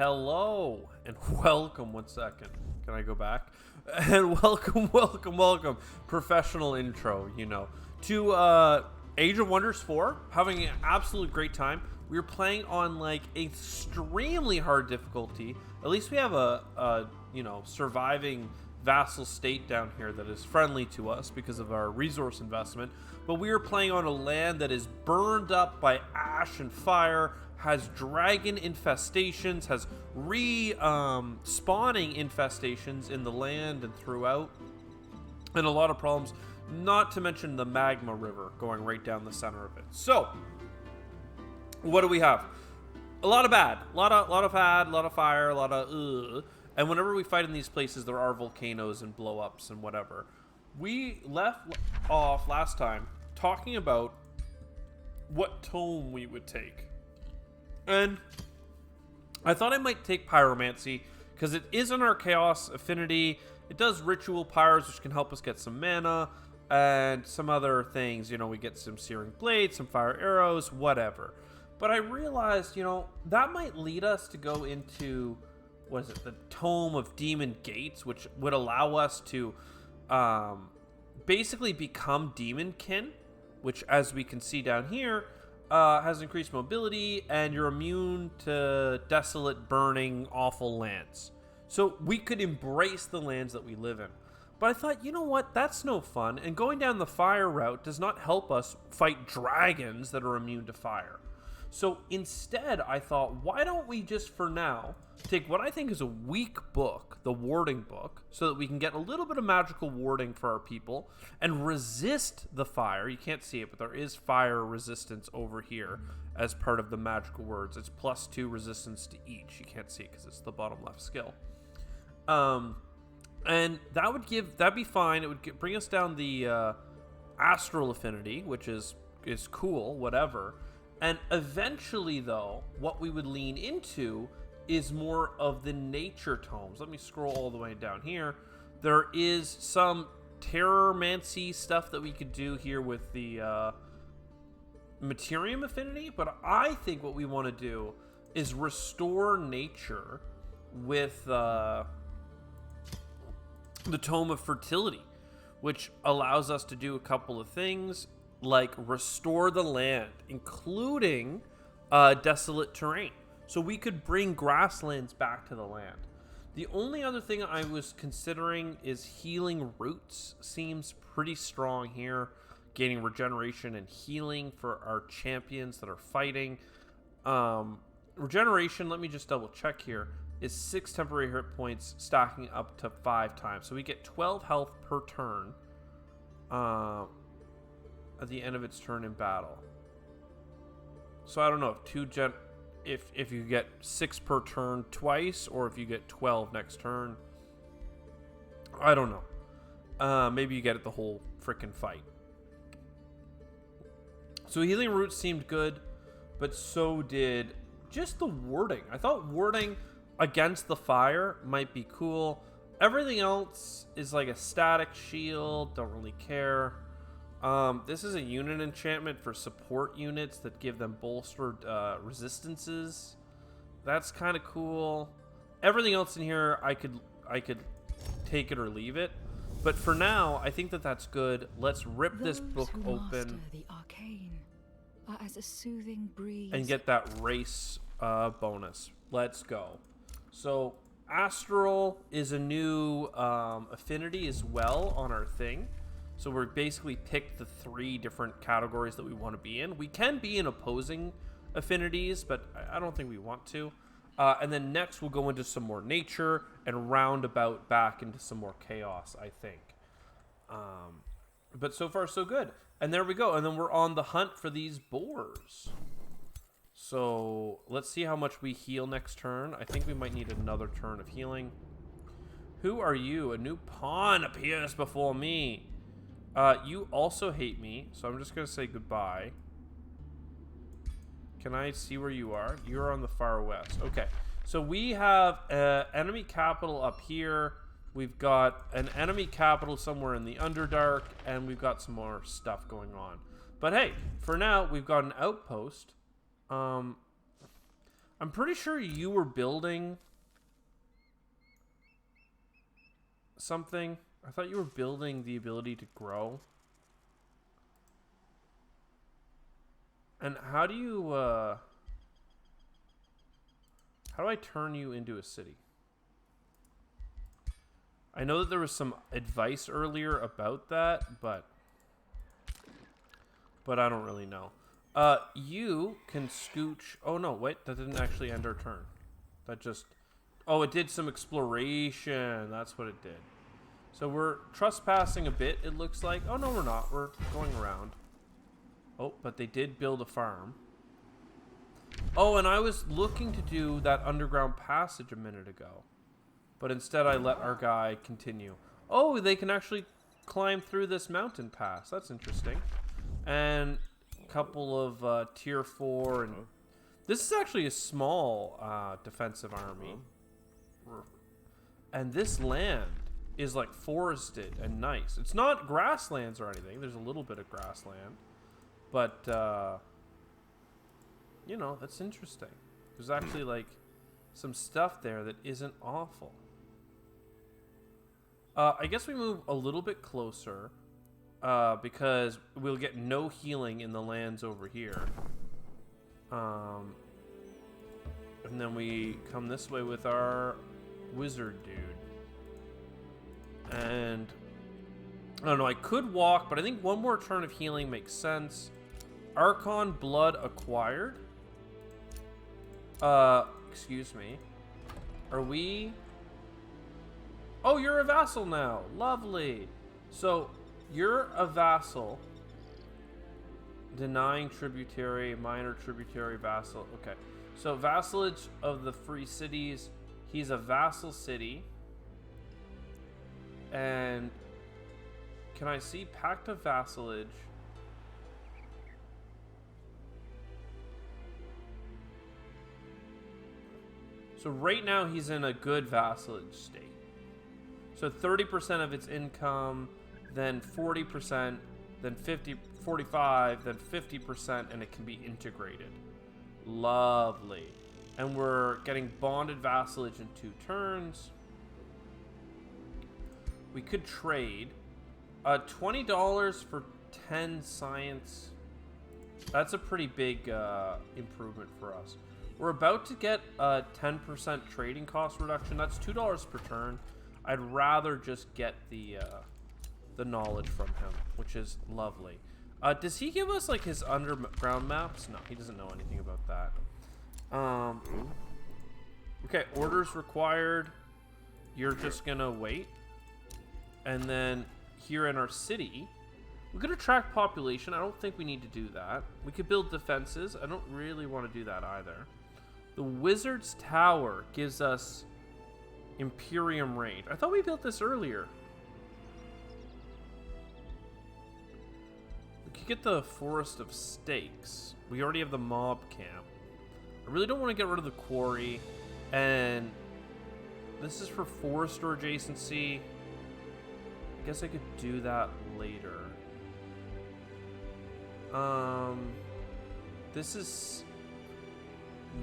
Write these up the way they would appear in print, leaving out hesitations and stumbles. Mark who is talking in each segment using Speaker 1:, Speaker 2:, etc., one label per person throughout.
Speaker 1: Hello and welcome. 1 second. Can I go back? And welcome. Professional intro, to Age of Wonders 4. Having an absolute great time. We're playing on like extremely hard difficulty. At least we have a surviving vassal state down here that is friendly to us because of our resource investment. But we are playing on a land that is burned up by ash and fire, has dragon infestations, has spawning infestations in the land and throughout, and a lot of problems, not to mention the magma river going right down the center of it. So, what do we have? A lot of bad, a lot of bad, a lot of fire, a lot of and whenever we fight in these places, there are volcanoes and blow-ups and whatever. We left off last time talking about what tome we would take. And I thought I might take Pyromancy, because it is in our Chaos Affinity. It does Ritual Pyros, which can help us get some mana, and some other things. We get some Searing Blades, some Fire Arrows, whatever. But I realized, that might lead us to go into, the Tome of Demon Gates, which would allow us to basically become Demonkin, which, as we can see down here, has increased mobility, and you're immune to desolate, burning, awful lands. So we could embrace the lands that we live in. But I thought, you know what? That's no fun. And going down the fire route does not help us fight dragons that are immune to fire. So instead, I thought, why don't we just, for now, take what I think is a weak book, the Warding book, so that we can get a little bit of magical warding for our people and resist the fire. You can't see it, but there is fire resistance over here as part of the magical words. It's +2 resistance to each. You can't see it because it's the bottom left skill. And that'd be fine. It would bring us down the astral affinity, which is cool, whatever. And eventually, though, what we would lean into is more of the nature tomes. Let me scroll all the way down here. There is some terrormancy stuff that we could do here with the Materium affinity, but I think what we want to do is restore nature with the Tome of Fertility, which allows us to do a couple of things, like restore the land, including desolate terrain. So we could bring grasslands back to the land. The only other thing I was considering is healing roots. Seems pretty strong here. Gaining regeneration and healing for our champions that are fighting. Regeneration, let me just double check here, is 6 temporary hit points stacking up to 5 times. So we get 12 health per turn at the end of its turn in battle. So I don't know if you get 6 per turn twice, or if you get 12 next turn. I don't know. Maybe you get it the whole freaking fight. So healing roots seemed good, but so did just the warding. I thought warding against the fire might be cool. Everything else is like a static shield. Don't really care. This is a unit enchantment for support units that give them bolstered resistances. That's kind of cool. Everything else in here, I could take it or leave it. But for now, I think that's good. Let's rip this book open
Speaker 2: the arcane are as a soothing breeze
Speaker 1: and get that race bonus. Let's go. So Astral is a new affinity as well on our thing. So we're basically picked the 3 different categories that we want to be in. We can be in opposing affinities, but I don't think we want to. And then next we'll go into some more nature and roundabout back into some more chaos, I think. But so far so good. And there we go. And then we're on the hunt for these boars. So let's see how much we heal next turn. I think we might need another turn of healing. Who are you? A new pawn appears before me. You also hate me, so I'm just going to say goodbye. Can I see where you are? You're on the far west. Okay, so we have enemy capital up here. We've got an enemy capital somewhere in the Underdark, and we've got some more stuff going on. But hey, for now, we've got an outpost. I'm pretty sure you were building something. I thought you were building the ability to grow. And how do you, how do I turn you into a city? I know that there was some advice earlier about that, but I don't really know. You can scooch. Oh no, wait, that didn't actually end our turn. That just, oh, it did some exploration. That's what it did. So we're trespassing a bit, it looks like. Oh no, we're not. We're going around. Oh, but they did build a farm. Oh, and I was looking to do that underground passage a minute ago, but instead I let our guy continue. Oh, they can actually climb through this mountain pass. That's interesting. And a couple of tier 4. And this is actually a small defensive army. And this land is like forested and nice. It's not grasslands or anything. There's a little bit of grassland. But, you know, that's interesting. There's actually like some stuff there that isn't awful. I guess we move a little bit closer because we'll get no healing in the lands over here. And then we come this way with our wizard dude. And I don't know, I could walk, but I think one more turn of healing makes sense. Archon blood acquired. Excuse me. Are we... Oh, you're a vassal now. Lovely. So, you're a vassal. Denying tributary, minor tributary, vassal. Okay. So, vassalage of the free cities. He's a vassal city. And can I see pact of vassalage? So right now he's in a good vassalage state. So 30% of its income, then 40%, then 45, then 50%, and it can be integrated. Lovely. And we're getting bonded vassalage in 2 turns. We could trade $20 for 10 science. That's a pretty big improvement for us. We're about to get a 10% trading cost reduction. That's $2 per turn. I'd rather just get the knowledge from him, which is lovely. Does he give us like his underground maps? No, he doesn't know anything about that. Okay, orders required. You're just gonna wait. And then here in our city, we could attract population. I don't think we need to do that. We could build defenses. I don't really want to do that either. The Wizard's Tower gives us Imperium range. I thought we built this earlier. We could get the Forest of Stakes. We already have the mob camp. I really don't want to get rid of the quarry. And this is for forester adjacency. I guess I could do that later. This is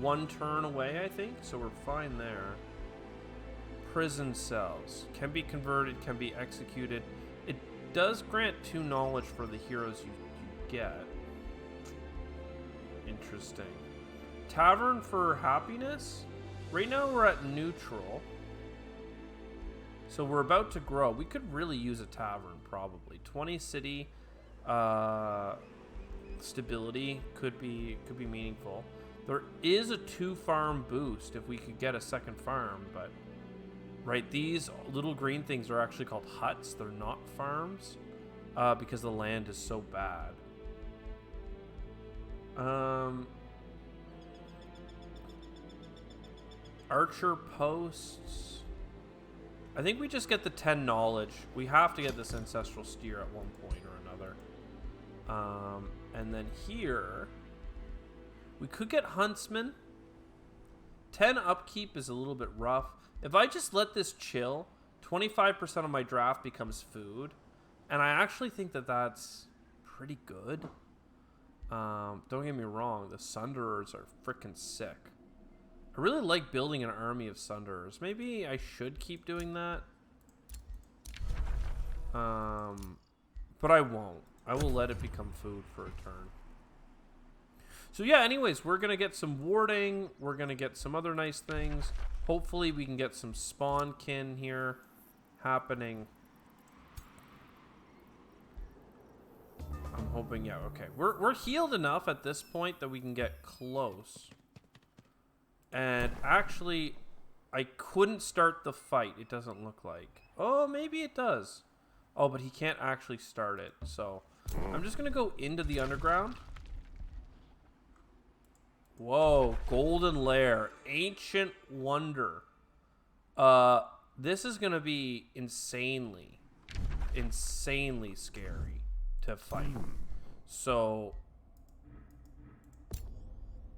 Speaker 1: 1 turn away, I think, so we're fine there. Prison cells can be converted, can be executed. It does grant 2 knowledge for the heroes you get. Interesting. Tavern for happiness. Right now we're at neutral. So we're about to grow. We could really use a tavern, probably. 20 city stability could be meaningful. There is a 2 farm boost if we could get a second farm, but right, these little green things are actually called huts. They're not farms because the land is so bad. Archer posts. I think we just get the 10 knowledge. We have to get this ancestral steer at one point or another. And then here, we could get huntsman. 10 upkeep is a little bit rough. If I just let this chill, 25% of my draft becomes food. And I actually think that that's pretty good. Don't get me wrong, the Sunderers are freaking sick. I really like building an army of Sunderers. Maybe I should keep doing that. But I won't. I will let it become food for a turn. So yeah, anyways, we're going to get some warding. We're going to get some other nice things. Hopefully we can get some spawnkin here happening. I'm hoping, yeah, okay. We're healed enough at this point that we can get close. And actually, I couldn't start the fight, it doesn't look like. Oh, maybe it does. Oh, but he can't actually start it, so I'm just going to go into the underground. Whoa, Golden Lair, Ancient Wonder. This is going to be insanely scary to fight. So,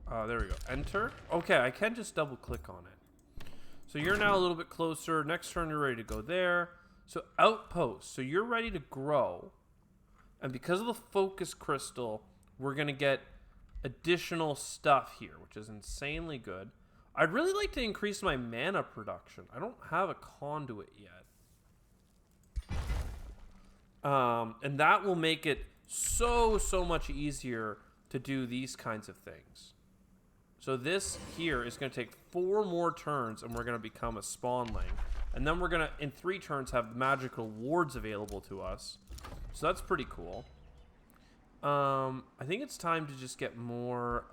Speaker 1: there we go. Enter. Okay, I can just double click on it. So you're now a little bit closer. Next turn, you're ready to go there. So outpost. So you're ready to grow. And because of the focus crystal, we're going to get additional stuff here, which is insanely good. I'd really like to increase my mana production. I don't have a conduit yet. And that will make it so much easier to do these kinds of things. So this here is going to take 4 more turns, and we're going to become a spawnling. And then we're going to, in 3 turns, have magical wards available to us. So that's pretty cool. I think it's time to just get more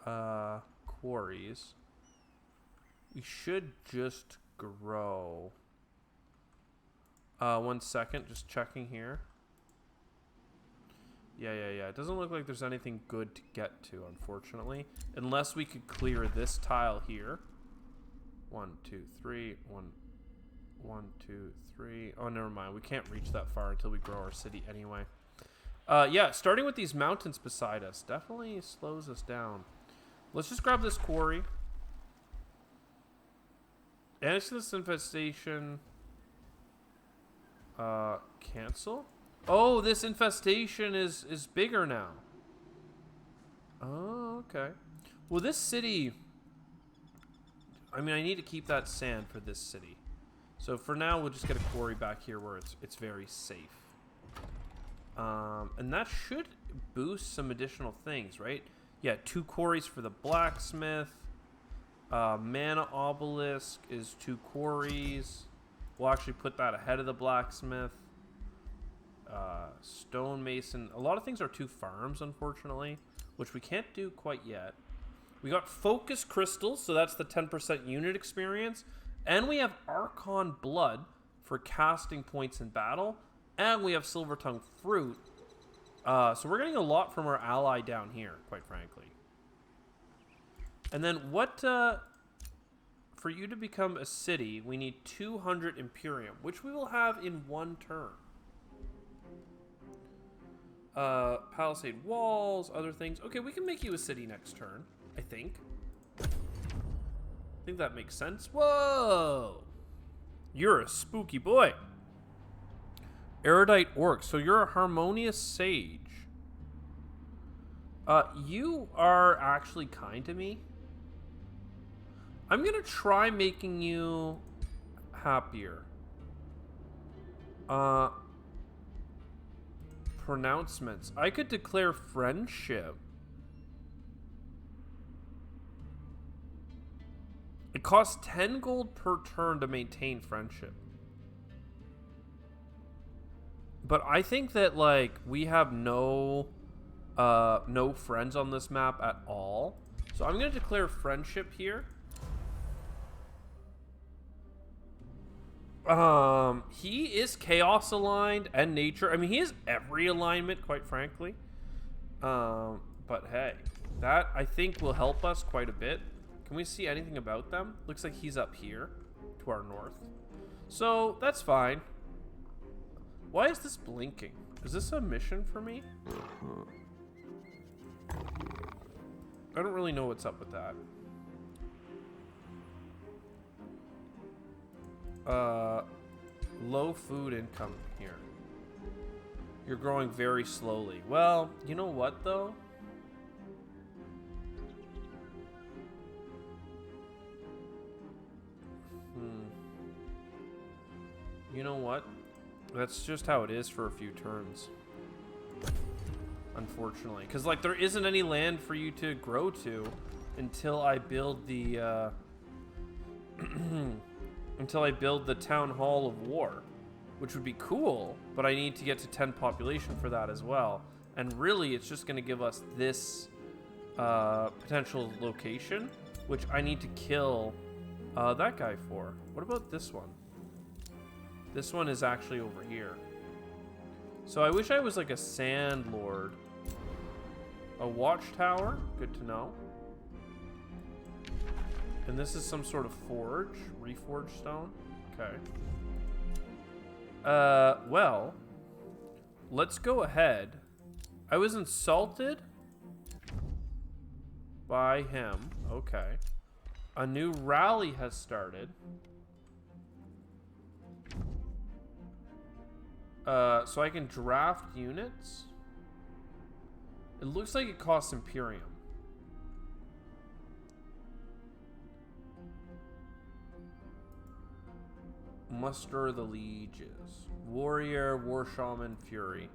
Speaker 1: quarries. We should just grow. 1 second, just checking here. Yeah. It doesn't look like there's anything good to get to, unfortunately. Unless we could clear this tile here. 1, 2, 3. 1, 2, 3. Oh, never mind. We can't reach that far until we grow our city anyway. Yeah, starting with these mountains beside us definitely slows us down. Let's just grab this quarry. Answer this infestation. Cancel? Oh, this infestation is bigger now. Oh, okay. Well, this city... I mean, I need to keep that sand for this city. So for now, we'll just get a quarry back here where it's very safe. And that should boost some additional things, right? Yeah, 2 quarries for the blacksmith. Mana obelisk is 2 quarries. We'll actually put that ahead of the blacksmith. Stonemason. A lot of things are 2 farms, unfortunately, which we can't do quite yet. We got focus crystals, so that's the 10% unit experience. And we have Archon Blood for casting points in battle. And we have Silver Tongue Fruit. So we're getting a lot from our ally down here, quite frankly. And then what... for you to become a city, we need 200 Imperium, which we will have in 1 turn. Palisade walls, other things. Okay, we can make you a city next turn, I think. I think that makes sense. Whoa! You're a spooky boy. Erudite Orc. So you're a harmonious sage. You are actually kind to me. I'm going to try making you happier. Pronouncements. I could declare friendship. It costs 10 gold per turn to maintain friendship. But I think that, like, we have no friends on this map at all. So I'm going to declare friendship here. He is chaos aligned and nature. I mean, he is every alignment, quite frankly. But hey, that I think will help us quite a bit. Can we see anything about them? Looks like he's up here to our north. So that's fine. Why is this blinking? Is this a mission for me? I don't really know what's up with that. Low food income here. You're growing very slowly. Well, you know what though? You know what? That's just how it is for a few turns. Unfortunately. Because, like, there isn't any land for you to grow to until I build the, until I build the Town Hall of War. Which would be cool, but I need to get to 10 population for that as well. And really, it's just going to give us this potential location, which I need to kill that guy for. What about this one? This one is actually over here. So I wish I was like a sand lord. A watchtower, good to know. And this is some sort of forge, reforged stone. Okay. Well, let's go ahead. I was insulted by him. Okay. A new rally has started. So I can draft units. It looks like it costs Imperium. Muster the lieges. Warrior, war shaman, fury.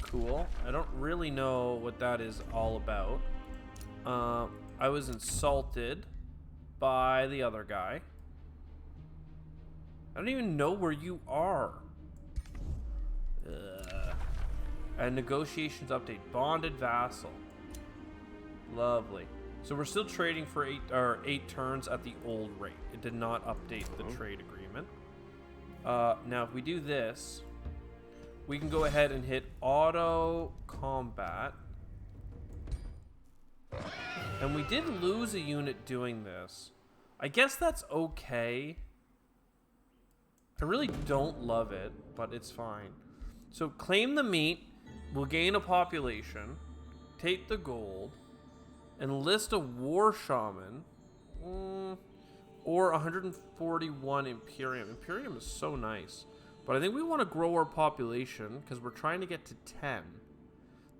Speaker 1: Cool. I don't really know what that is all about. I was insulted by the other guy. I don't even know where you are. And negotiations update. Bonded vassal. Lovely. So we're still trading for 8 turns at the old rate. It did not update the trade agreement. Now, if we do this, we can go ahead and hit auto combat. And we did lose a unit doing this. I guess that's okay. I really don't love it, but it's fine. So claim the meat. We'll gain a population. Take the gold. Enlist a war shaman. Or 141 Imperium. Imperium is so nice. But I think we want to grow our population because we're trying to get to 10.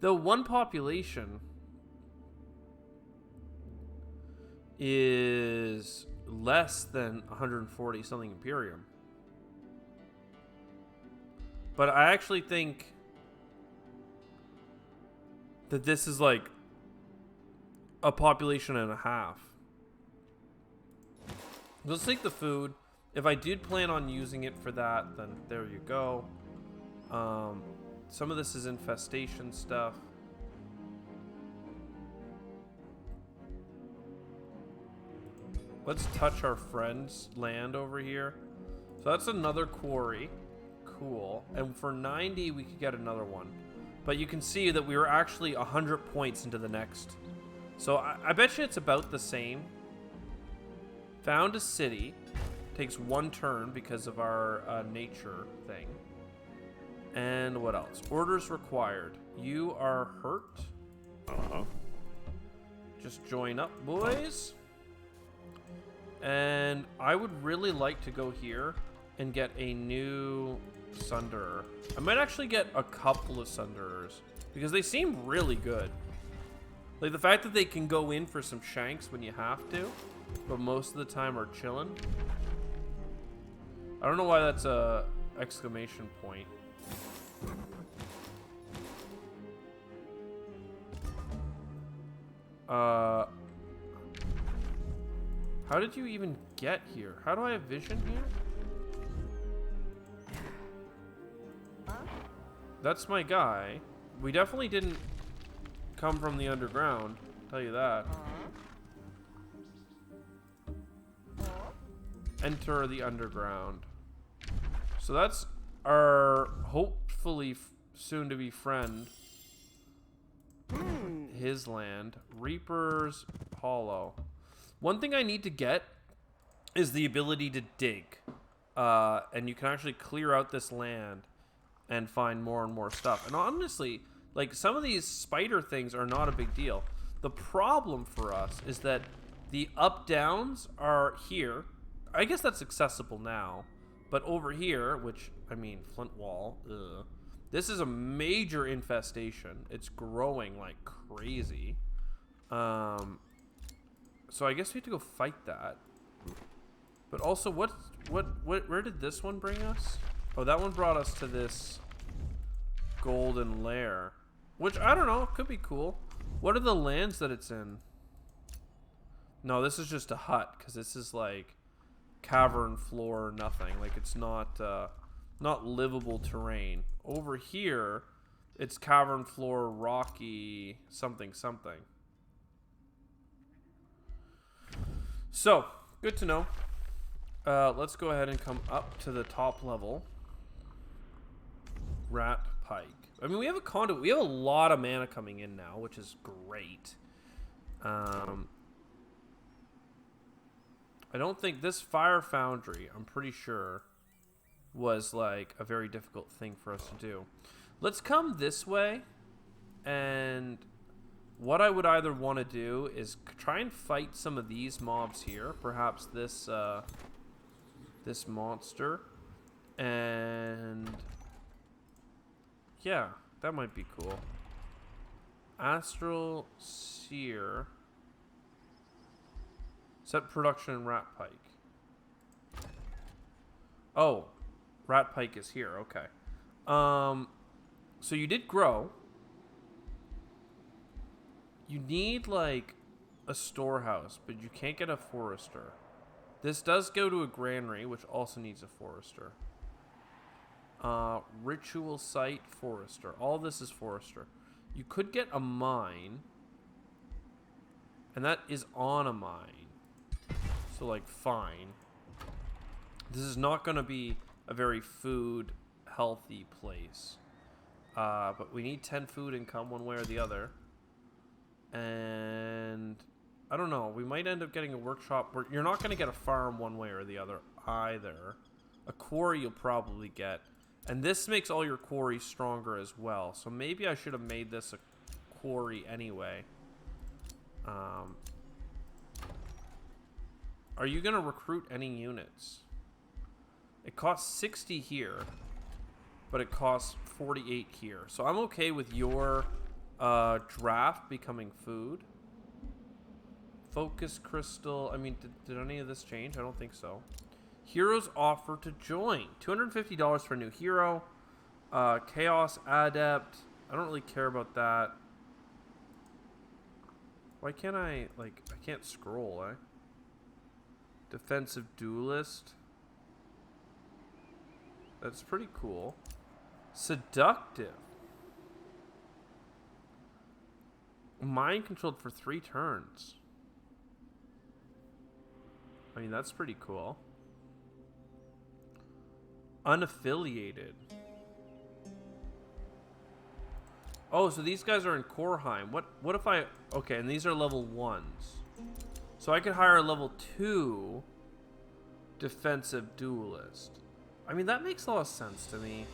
Speaker 1: Though one population is less than 140 something Imperium. But I actually think that this is like a population and a half. Let's take the food. If I did plan on using it for that, then there you go. Some of this is infestation stuff. Let's touch our friend's land over here. So that's another quarry. Cool. And for 90, we could get another one. But you can see that we were actually 100 points into the next. So I bet you it's about the same. Found a city. Takes 1 turn because of our nature thing. And what else? Orders required. You are hurt. Just join up, boys. And I would really like to go here and get a new Sunderer. I might actually get a couple of Sunderers because they seem really good. Like the fact that they can go in for some shanks when you have to, but most of the time are chilling. I don't know why that's a exclamation point. How did you even get here? How do I have vision here? That's my guy. We definitely didn't come from the underground, I'll tell you that. Enter the underground. So that's our hopefully soon to be friend. His land. Reaper's Hollow. One thing I need to get is the ability to dig. And you can actually clear out this land and find more and more stuff. And honestly, like some of these spider things are not a big deal. The problem for us is that the up-downs are here. I guess that's accessible now. But over here, which, I mean, Flint Wall, ugh. This is a major infestation. It's growing like crazy. So I guess we have to go fight that. But also, where did this one bring us? Oh, that one brought us to this golden lair. Which, I don't know, could be cool. What are the lands that it's in? No, this is just a hut, because this is like cavern floor or nothing. Like, it's not livable terrain. Over here, it's cavern floor, rocky, something, something. So, good to know. Let's go ahead and come up to the top level. Rat Pike. I mean, we have a conduit. We have a lot of mana coming in now, which is great. I don't think this Fire Foundry, I'm pretty sure, was like a very difficult thing for us to do. Let's come this way, and what I would either want to do is try and fight some of these mobs here. Perhaps this this monster. And yeah, that might be cool. Astral Seer. Set production in Rat Pike. Oh, Rat Pike is here. Okay. So you did grow. You need like a storehouse, but you can't get a forester. This does go to a granary, which also needs a forester. Ritual site, forester. All this is forester. You could get a mine, and that is on a mine. So like, fine. This is not going to be a very food healthy place. But we need 10 food income one way or the other. And I don't know. We might end up getting a workshop. You're not going to get a farm one way or the other either. A quarry you'll probably get. And this makes all your quarries stronger as well. So maybe I should have made this a quarry anyway. Are you going to recruit any units? It costs 60 here, but it costs 48 here. So I'm okay with your draft becoming food. Focus crystal. I mean, did any of this change? I don't think so. Heroes offer to join. $250 for a new hero. Chaos Adept. I don't really care about that. Why can't I, like, I can't scroll, eh? Defensive Duelist. That's pretty cool. Seductive. Mind controlled for 3 turns. I mean, that's pretty cool. Unaffiliated. Oh, so these guys are in Korheim. What if I... Okay, and these are level 1s. So I could hire a level 2 defensive duelist. I mean, that makes a lot of sense to me.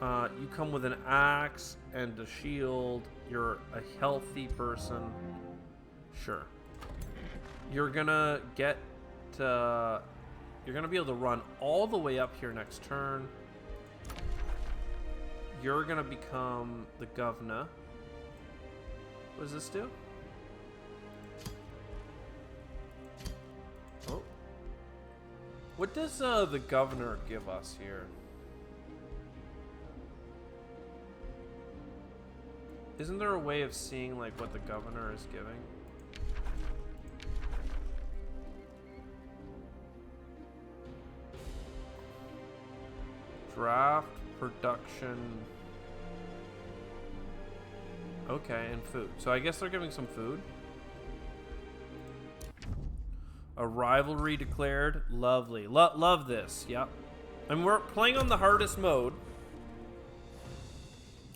Speaker 1: You come with an axe and a shield. You're a healthy person. Sure. You're gonna get... you're gonna be able to run all the way up here next turn. You're gonna become the governor. What does this do? Oh. What does the governor give us here? Isn't there a way of seeing like what the governor is giving? Draft, production. Okay, and food. So I guess they're giving some food. A rivalry declared. Lovely. Love this. Yep. And we're playing on the hardest mode.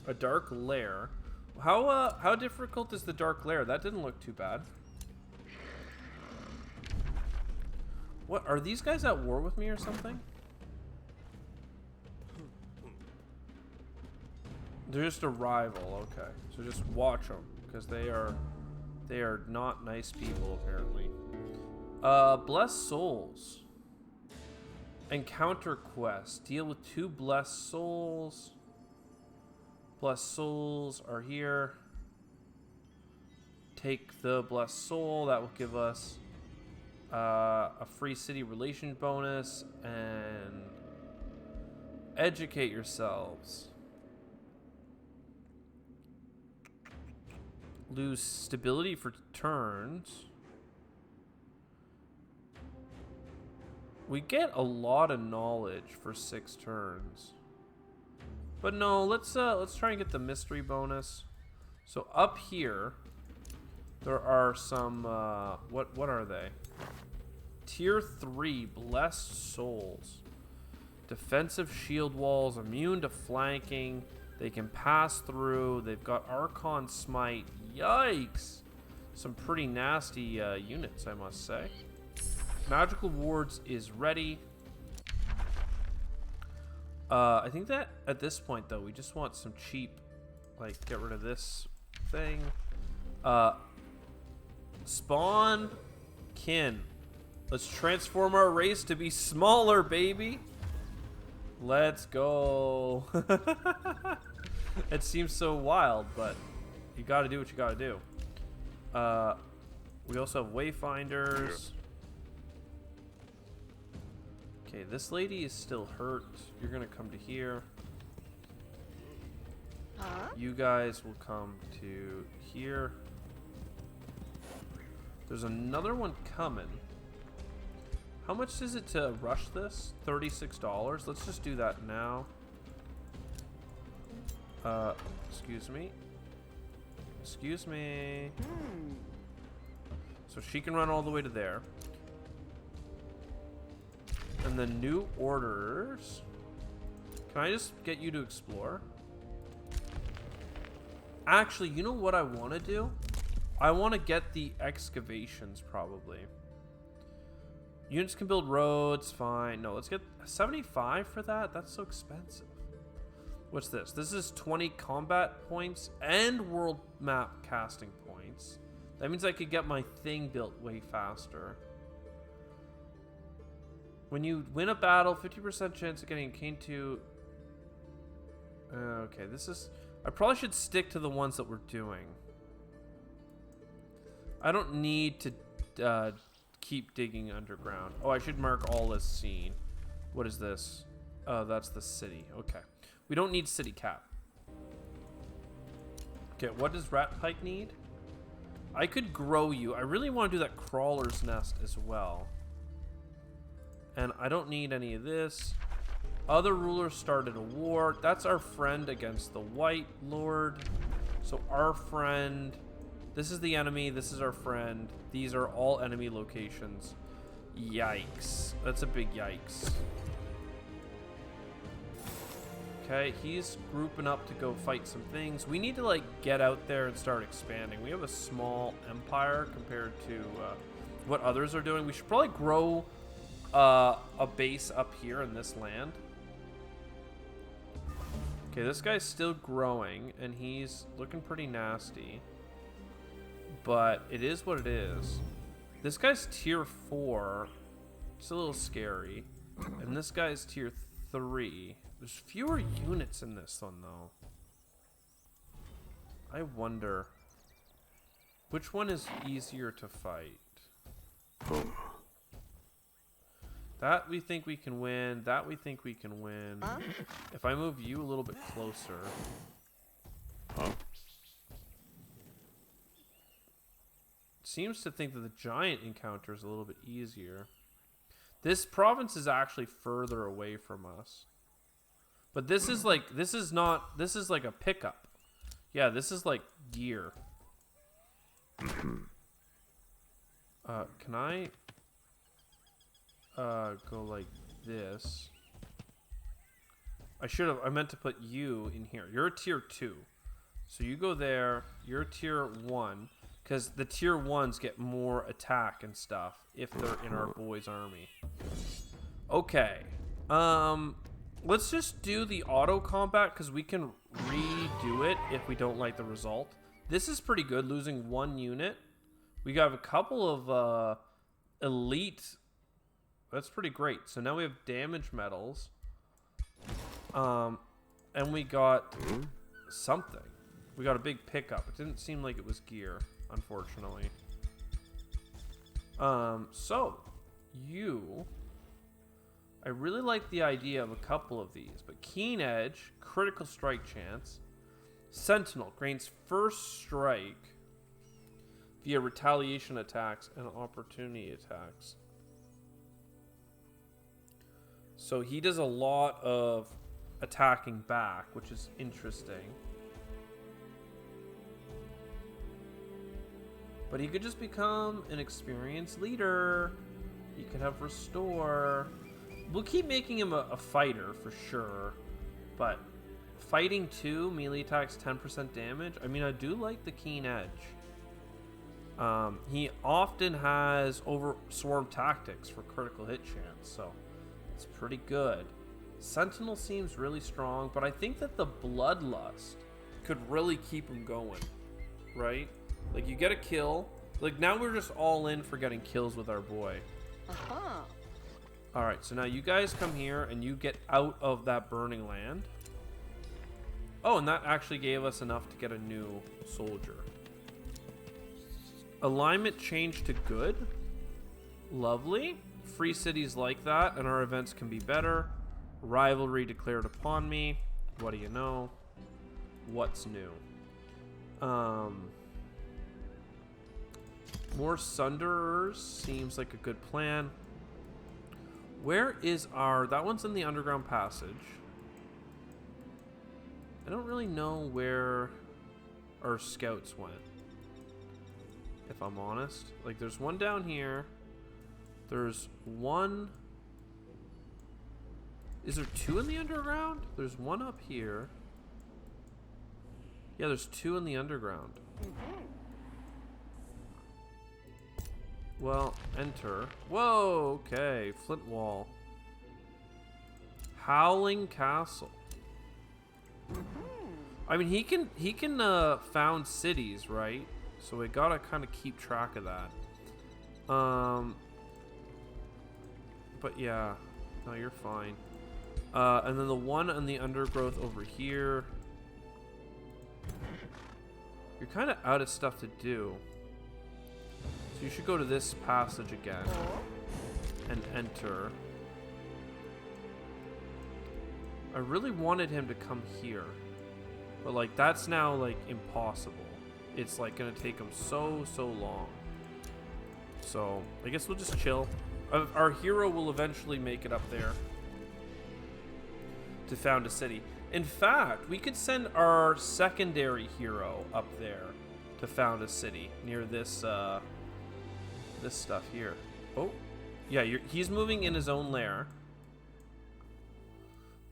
Speaker 1: A dark lair. How difficult is the dark lair? That didn't look too bad. What, are these guys at war with me or something? They're just a rival, okay. So just watch them, because they are not nice people, apparently. Blessed Souls. Encounter quest. Deal with 2 blessed souls. Blessed souls are here. Take the blessed soul. That will give us A free city relation bonus, and educate yourselves. Lose stability for turns. We get a lot of knowledge for 6 turns. But no, let's try and get the mystery bonus. So up here, there are some what are they? Tier 3 blessed souls. Defensive shield walls, immune to flanking. They can pass through. They've got Archon Smite. Yikes! Some pretty nasty units, I must say. Magical Wards is ready. I think that at this point, though, we just want some cheap, like, get rid of this thing. Spawn kin. Let's transform our race to be smaller, baby. Let's go. It seems so wild, but you gotta do what you gotta do. We also have Wayfinders. Okay, this lady is still hurt. You're gonna come to here. You guys will come to here. There's another one coming. How much is it to rush this? $36. Let's just do that now. Excuse me. Excuse me. So she can run all the way to there. And the new orders. Can I just get you to explore? Actually, you know what I want to do? I want to get the excavations, probably. Units can build roads, fine. No, let's get 75 for that. That's so expensive. What's this? This is 20 combat points and world map casting points. That means I could get my thing built way faster. When you win a battle, 50% chance of getting a cane 2. Okay, this is... I probably should stick to the ones that we're doing. I don't need to keep digging underground. Oh, I should mark all as seen. What is this? Oh, that's the city. Okay. We don't need city cap. Okay, what does Rat Pike need? I could grow you. I really want to do that crawler's nest as well. And I don't need any of this. Other rulers started a war. That's our friend against the White Lord. So our friend... This is the enemy. This is our friend. These are all enemy locations. Yikes. That's a big yikes. Okay, he's grouping up to go fight some things. We need to, like, get out there and start expanding. We have a small empire compared to what others are doing. We should probably grow a base up here in this land. Okay, this guy's still growing, and he's looking pretty nasty. But it is what it is. This guy's tier 4. It's a little scary. And this guy's tier 3. There's fewer units in this one, though. I wonder. Which one is easier to fight? That we think we can win. That we think we can win. If I move you a little bit closer. Seems to think that the giant encounter is a little bit easier. This province is actually further away from us. But this is like, this is like a pickup. Yeah, this is like gear. Can I go like this? I meant to put you in here. You're a tier 2. So you go there, you're tier 1. Because the tier 1s get more attack and stuff if they're in our boys' army. Okay. Let's just do the auto combat because we can redo it if we don't like the result. This is pretty good, losing 1 unit. We got a couple of elite. That's pretty great. So now we have damage medals. And we got something. We got a big pickup. It didn't seem like it was gear, unfortunately. So you, I really like the idea of a couple of these, but Keen Edge, critical strike chance, Sentinel gains first strike via retaliation attacks and opportunity attacks. So he does a lot of attacking back, which is interesting. But he could just become an experienced leader. He could have restore. We'll keep making him a fighter for sure. But fighting 2, melee attacks 10% damage. I mean, I do like the Keen Edge. He often has over swarm tactics for critical hit chance, so it's pretty good. Sentinel seems really strong, but I think that the Bloodlust could really keep him going, right? Like, you get a kill. Like, now we're just all in for getting kills with our boy.
Speaker 3: Uh-huh.
Speaker 1: Alright, so now you guys come here and you get out of that burning land. Oh, and that actually gave us enough to get a new soldier. Alignment changed to good. Lovely. Free cities like that, and our events can be better. Rivalry declared upon me. What do you know? What's new? More Sunderers seems like a good plan. Where is our... That one's in the underground passage. I don't really know where our scouts went, if I'm honest. Like, there's one down here. There's one... Is there 2 in the underground? There's one up here. Yeah, there's 2 in the underground. Well, enter. Whoa, okay. Flint Wall. Howling Castle. I mean, he can found cities, right? So we gotta kind of keep track of that. But yeah, no, you're fine. And then the one on the undergrowth over here. You're kind of out of stuff to do. So you should go to this passage again and enter. I really wanted him to come here, but like that's now like impossible. It's like gonna take him so long. So I guess we'll just chill. Our hero will eventually make it up there to found a city. In fact, we could send our secondary hero up there to found a city near this this stuff here. Oh, yeah, he's moving in his own lair.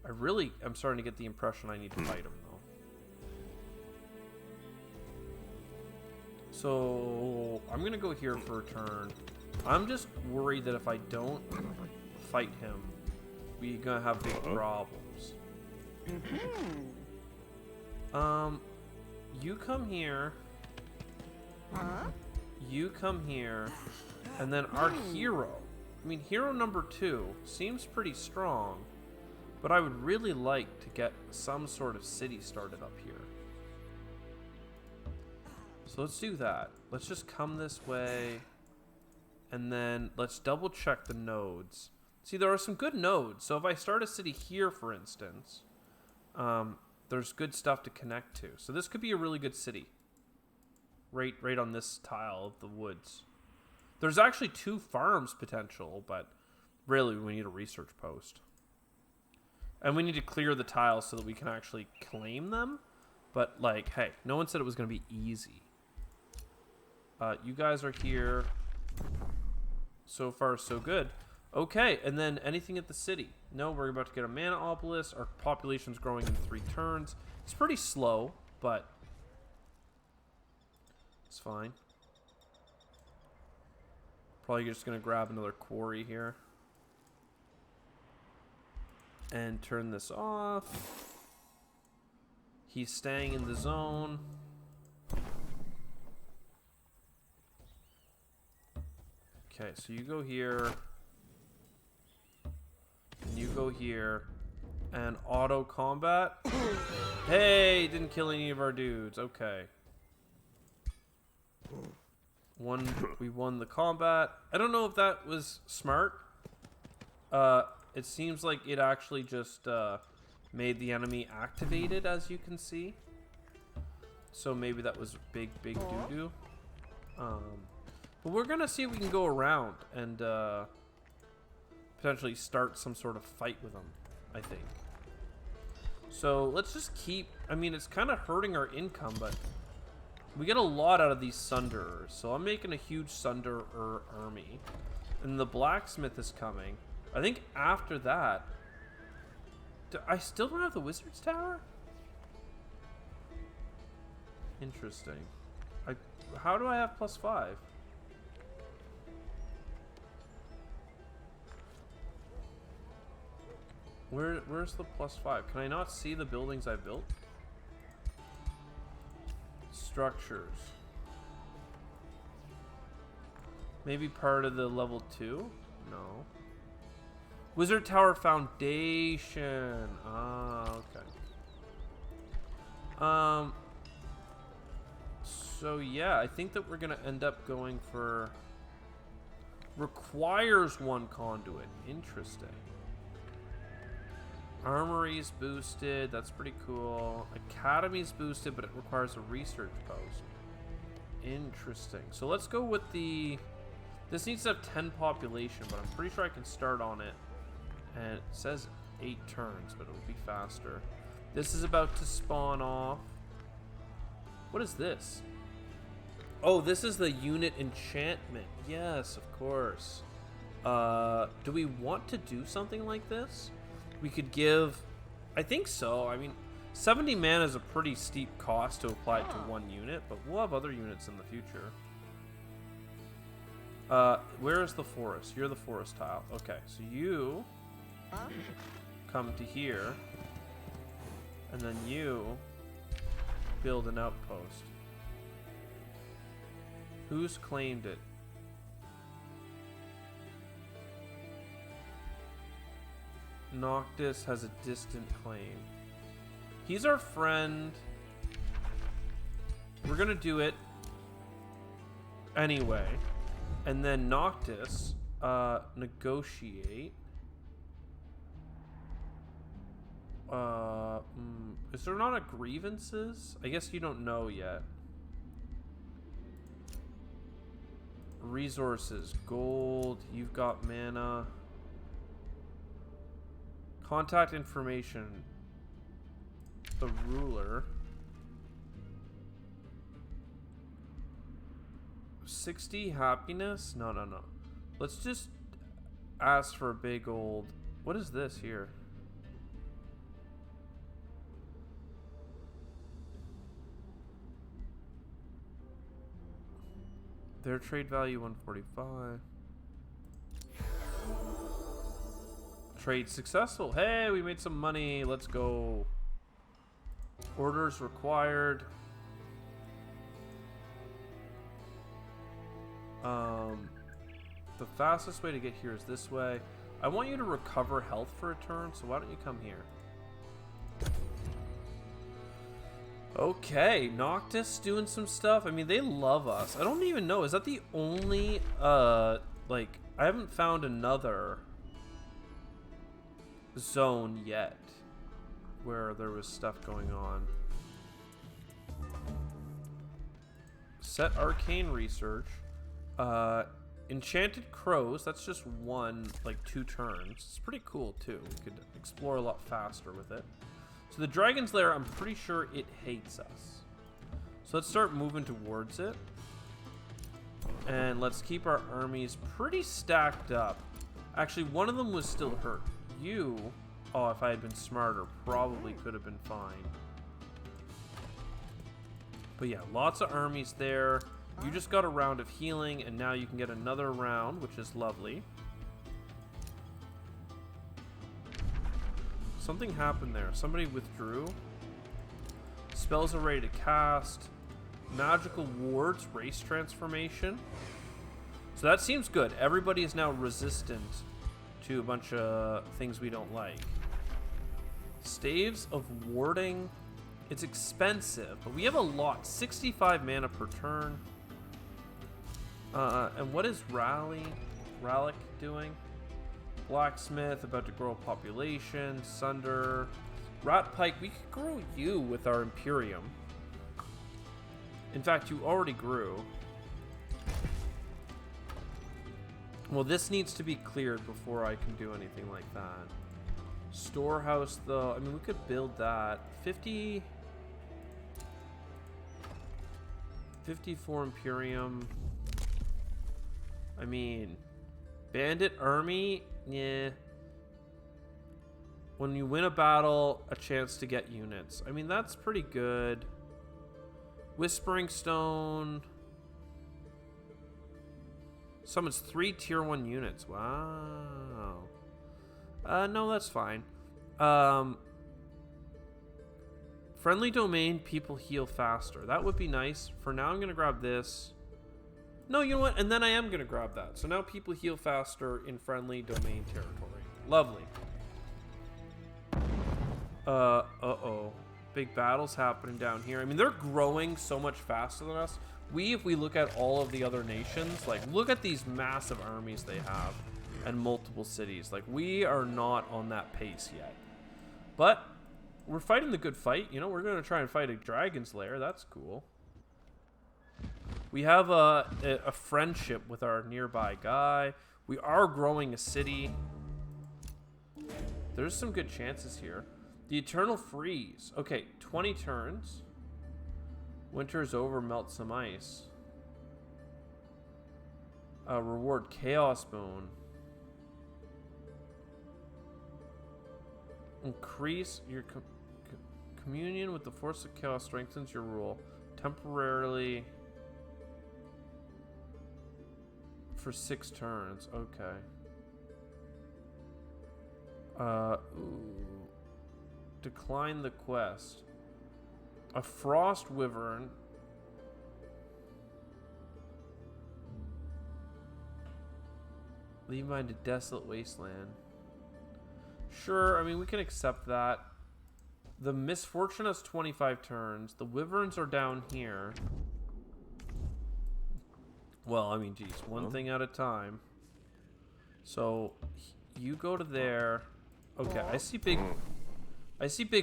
Speaker 1: I'm starting to get the impression I need to fight him though. So I'm gonna go here for a turn. I'm just worried that if I don't fight him, we're gonna have big problems. You come here. You come here, and then our hero. I mean, hero number 2 seems pretty strong, but I would really like to get some sort of city started up here. So let's do that. Let's just come this way, and then let's double check the nodes. See, there are some good nodes. So if I start a city here, for instance, there's good stuff to connect to. So this could be a really good city. Right on this tile of the woods. There's actually 2 farms potential, but really we need a research post. And we need to clear the tiles so that we can actually claim them. But like, hey, no one said it was going to be easy. You guys are here. So far, so good. Okay, and then anything at the city? No, we're about to get a mana obelisk. Our population's growing in 3 turns. It's pretty slow, but it's fine. Probably just gonna grab another quarry here and turn this off. He's staying in the zone. Okay, so you go here. And you go here. And auto combat. Hey, didn't kill any of our dudes. Okay. We won the combat. I don't know if that was smart. It seems like it actually just made the enemy activated, as you can see. So maybe that was big doo-doo. But we're gonna see if we can go around and potentially start some sort of fight with them, I think. So let's just keep, I mean, it's kind of hurting our income, but we get a lot out of these Sunderers. So I'm making a huge Sunderer army. And the blacksmith is coming. I think after that, I still don't have the wizard's tower? Interesting. How do I have +5? Where's the +5? Can I not see the buildings I built? Structures. Maybe part of the level 2? No. Wizard Tower Foundation. Ah, okay. So yeah, I think that we're gonna end up going for requires 1 conduit. Interesting. Armory's boosted. That's pretty cool. Academy's boosted, but it requires a research post. Interesting. So let's go with the. This needs to have 10 population, but I'm pretty sure I can start on it. And it says 8 turns, but it'll be faster. This is about to spawn off. What is this? Oh, this is the unit enchantment. Yes, of course. Do we want to do something like this? We could give... I think so. I mean, 70 mana is a pretty steep cost to apply it to 1 unit, but we'll have other units in the future. Where is the forest? You're the forest tile. Okay, so you come to here, and then you build an outpost. Who's claimed it? Noctis has a distant claim. He's our friend. We're gonna do it anyway. And then Noctis, negotiate. Is there not a grievances? I guess you don't know yet. Resources, gold, you've got mana. Contact information. The ruler. 60 happiness? No. Let's just ask for a big old... What is this here? Their trade value 145. Trade successful. Hey, we made some money. Let's go. Orders required. The fastest way to get here is this way. I want you to recover health for a turn, so why don't you come here? Okay, Noctis doing some stuff. I mean, they love us. I don't even know. Is that the only, like, I haven't found another zone yet where there was stuff going on. Set arcane research. Enchanted crows. That's just 2 turns. It's pretty cool too. We could explore a lot faster with it. So the dragon's lair, I'm pretty sure it hates us. So let's start moving towards it. And let's keep our armies pretty stacked up. Actually, one of them was still hurt. You, oh, if I had been smarter, probably could have been fine. But yeah, lots of armies there. You just got a round of healing, and now you can get another round, which is lovely. Something happened there. Somebody withdrew. Spells are ready to cast. Magical wards, race transformation. So that seems good. Everybody is now resistant to a bunch of things we don't like. Staves of warding. It's expensive, but we have a lot. 65 mana per turn. And what is Rallic doing? Blacksmith, about to grow a population. Sunder. Rat Pike, we could grow you with our Imperium. In fact, you already grew. Well, this needs to be cleared before I can do anything like that. Storehouse, though, I mean, we could build that. 54 Imperium. I mean, Bandit Army, yeah. When you win a battle, a chance to get units. I mean, that's pretty good. Whispering Stone. Summons 3 tier 1 units. Wow. No, that's fine. Friendly Domain, people heal faster. That would be nice. For now, I'm going to grab this. No, you know what? And then I am going to grab that. So now people heal faster in Friendly Domain territory. Lovely. Uh-oh. Big battles happening down here. I mean, they're growing so much faster than us. If we look at all of the other nations, like, look at these massive armies they have and multiple cities. Like, we are not on that pace yet. But we're fighting the good fight. You know, we're going to try and fight a dragon's lair. That's cool. We have a friendship with our nearby guy. We are growing a city. There's some good chances here. The Eternal Freeze. Okay, 20 turns. Winter's over, melt some ice. Reward Chaos Bone. Increase your communion with the force of chaos, strengthens your rule. Temporarily for 6 turns. Okay. Ooh. Decline the quest. A Frost Wyvern. Leave behind a desolate wasteland. Sure, I mean, we can accept that. The Misfortune has 25 turns. The Wyverns are down here. Well, I mean, geez, one thing at a time. So, you go to there. Okay, I see big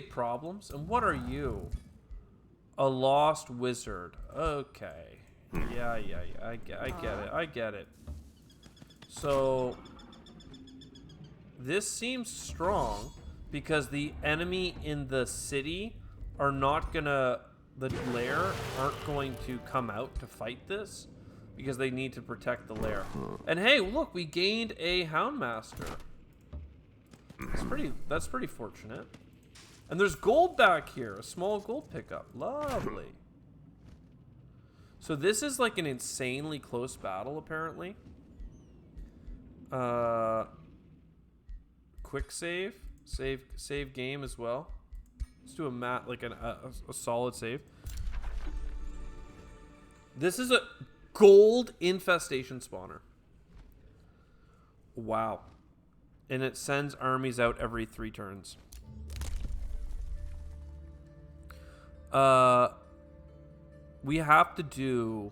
Speaker 1: problems. And what are you? A lost wizard. Okay. Yeah. I get it. So, this seems strong because the enemy in the city are not gonna, the lair aren't going to come out to fight this because they need to protect the lair. And hey, look, we gained a Houndmaster. That's pretty fortunate. And there's gold back here, a small gold pickup. Lovely. So this is like an insanely close battle, apparently. Quick save game as well. Let's do a solid save. This is a gold infestation spawner. Wow. And it sends armies out every 3 turns. We have to do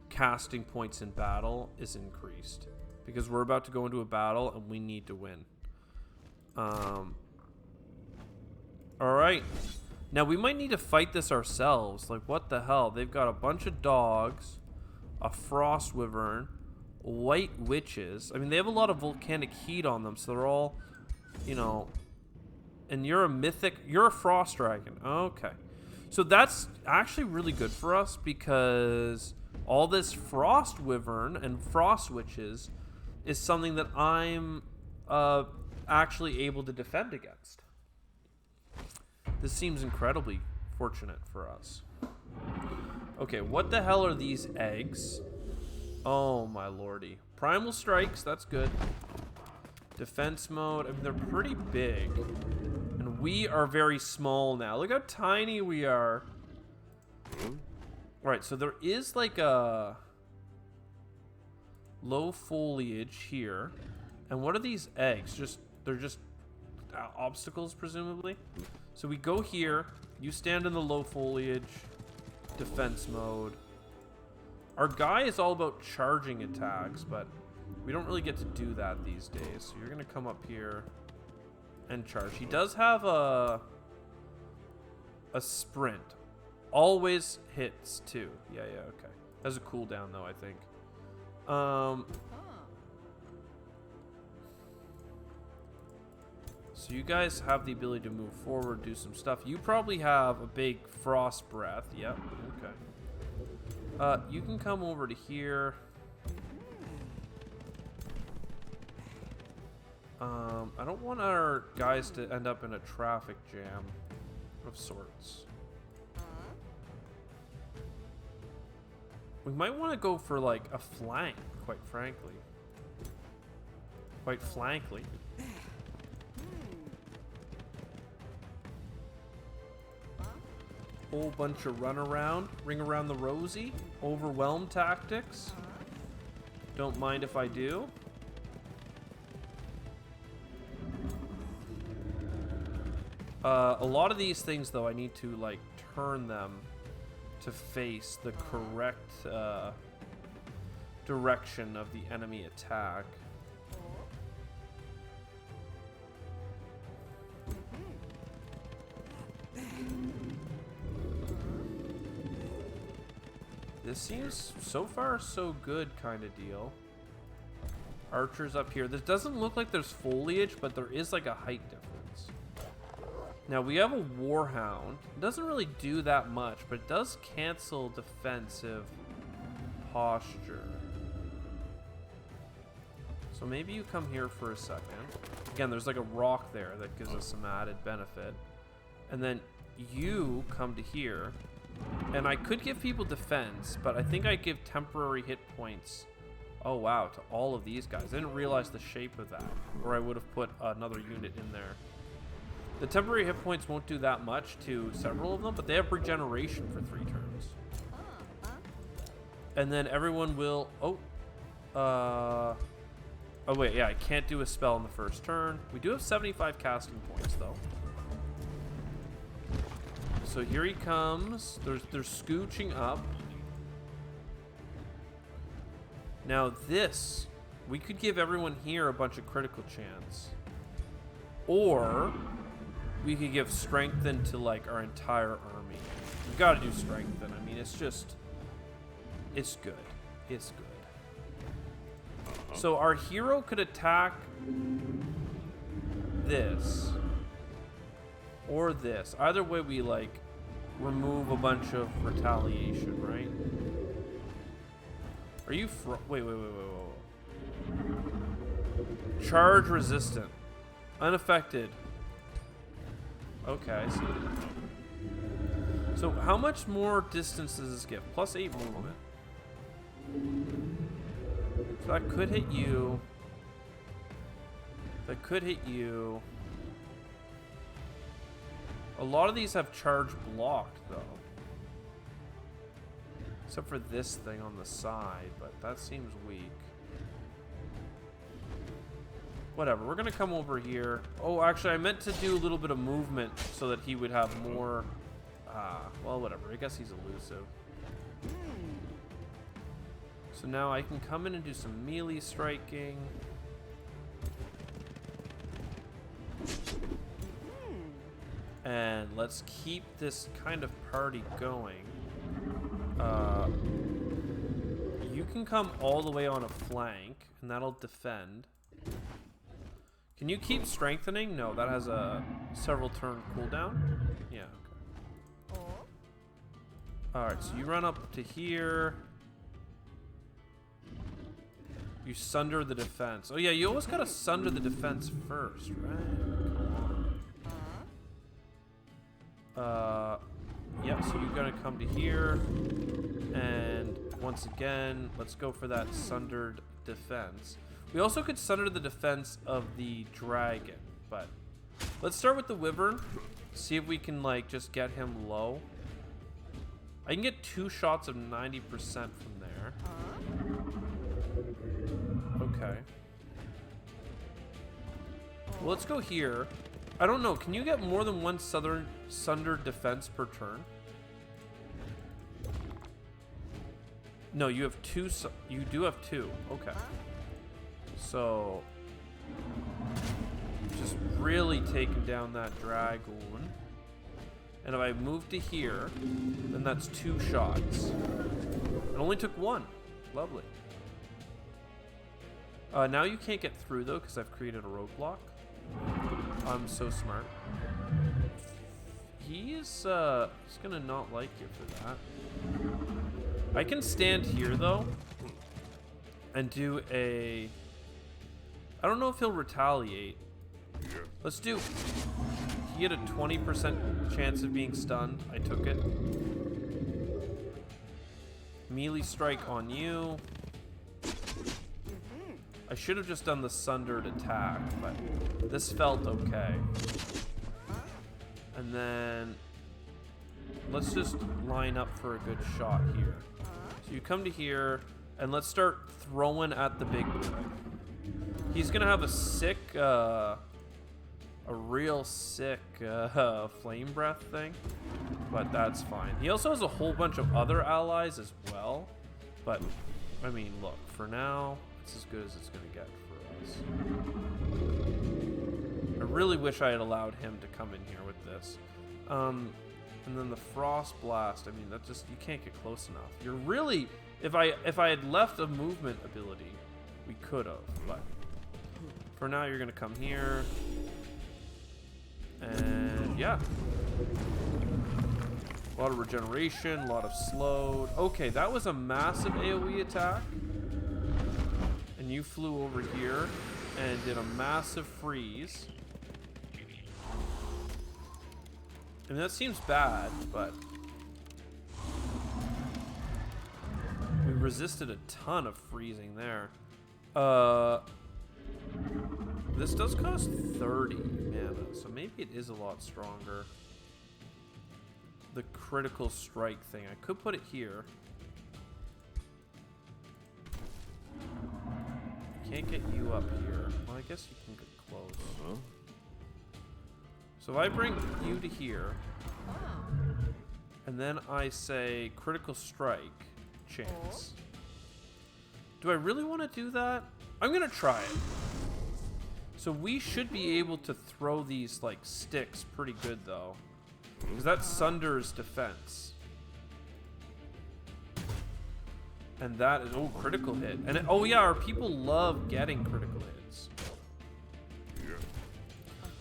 Speaker 1: casting points in battle is increased because we're about to go into a battle and we need to win. All right. Now we might need to fight this ourselves. Like, what the hell? They've got a bunch of dogs, a frost wyvern, white witches. I mean, they have a lot of volcanic heat on them, so they're all, you know. And you're a frost dragon. Okay. So that's actually really good for us because all this frost wyvern and frost witches is something that I'm actually able to defend against. This seems incredibly fortunate for us. Okay, what the hell are these eggs? Oh my lordy. Primal strikes, that's good. Defense mode, I mean, they're pretty big. And we are very small now. Look how tiny we are. Alright, so there is like a low foliage here. And what are these eggs? They're just obstacles, presumably. So we go here. You stand in the low foliage. Defense mode. Our guy is all about charging attacks, but we don't really get to do that these days. So you're going to come up here and charge. He does have a sprint. Always hits too. Yeah, okay. Has a cooldown though, I think. So you guys have the ability to move forward, do some stuff. You probably have a big frost breath. Yep. Okay. You can come over to here. I don't want our guys to end up in a traffic jam of sorts. We might want to go for like a flank, quite frankly. Quite frankly. Whole bunch of run around, ring around the rosy, overwhelm tactics. Don't mind if I do. A lot of these things, though, I need to like turn them to face the correct direction of the enemy attack. This seems so far so good kind of deal. Archers up here. This doesn't look like there's foliage, but there is like a height difference. Now we have a Warhound. It doesn't really do that much, but it does cancel defensive posture. So maybe you come here for a second. Again, there's like a rock there that gives us some added benefit. And then you come to here. And I could give people defense, but I think I give temporary hit points. Oh wow, to all of these guys. I didn't realize the shape of that, or I would have put another unit in there. The temporary hit points won't do that much to several of them, but they have regeneration for 3 turns. And then everyone will... Oh wait, yeah, I can't do a spell in the first turn. We do have 75 casting points, though. So here he comes. They're scooching up. Now this, we could give everyone here a bunch of critical chance. Or we could give strengthen to like our entire army. We've got to do strengthen. I mean, it's just, it's good. It's good. So our hero could attack this. Or this. Either way, we like remove a bunch of retaliation, right? Are you wait. Charge resistant. Unaffected. Okay, I see. So how much more distance does this give? +8 movement. So that could hit you. That could hit you. A lot of these have charge blocked, though. Except for this thing on the side, but that seems weak. Whatever, we're gonna come over here. Oh, actually, I meant to do a little bit of movement so that he would have more... well, whatever. I guess he's elusive. So now I can come in and do some melee striking. And let's keep this kind of party going. You can come all the way on a flank, and that'll defend. Can you keep strengthening? No, that has a several turn cooldown. Yeah, okay. Alright, so you run up to here. You sunder the defense. Oh yeah, you always gotta sunder the defense first, right? Yeah, so you're gonna come to here, and once again, let's go for that sundered defense. We also could sunder the defense of the dragon, but let's start with the wyvern. See if we can like just get him low. I can get 2 shots of 90% from there. Okay. Well, let's go here. I don't know. Can you get more than 1 sundered defense per turn? No, you have two. You do have two. Okay. So, just really taking down that dragoon. And if I move to here, then that's 2 shots. It only took 1. Lovely. Now you can't get through though, because I've created a roadblock. I'm so smart. He's gonna not like you for that. I can stand here though and do a... I don't know if he'll retaliate. Let's do... He had a 20% chance of being stunned. I took it. Melee strike on you. I should have just done the sundered attack, but this felt okay. And then let's just line up for a good shot here. So you come to here, and let's start throwing at the big boy. He's gonna have a sick, a real sick flame breath thing, but that's fine. He also has a whole bunch of other allies as well, but I mean, look, for now, it's as good as it's gonna get for us. I really wish I had allowed him to come in here with this. And then the frost blast, I mean, that just, you can't get close enough. You're really, if I had left a movement ability, we could have, but for now you're gonna come here. And yeah. A lot of regeneration, a lot of slowed. Okay, that was a massive AoE attack. And you flew over here and did a massive freeze. I mean, that seems bad, but we resisted a ton of freezing there. This does cost 30 mana, so maybe it is a lot stronger. The critical strike thing, I could put it here. Can't get you up here. Well, I guess you can get close. So if I bring you to here, and then I say critical strike chance. Do I really want to do that? I'm gonna try it. So we should be able to throw these like sticks pretty good though, because that sunders defense. And that is, oh, critical hit. And it, oh yeah, our people love getting critical hits.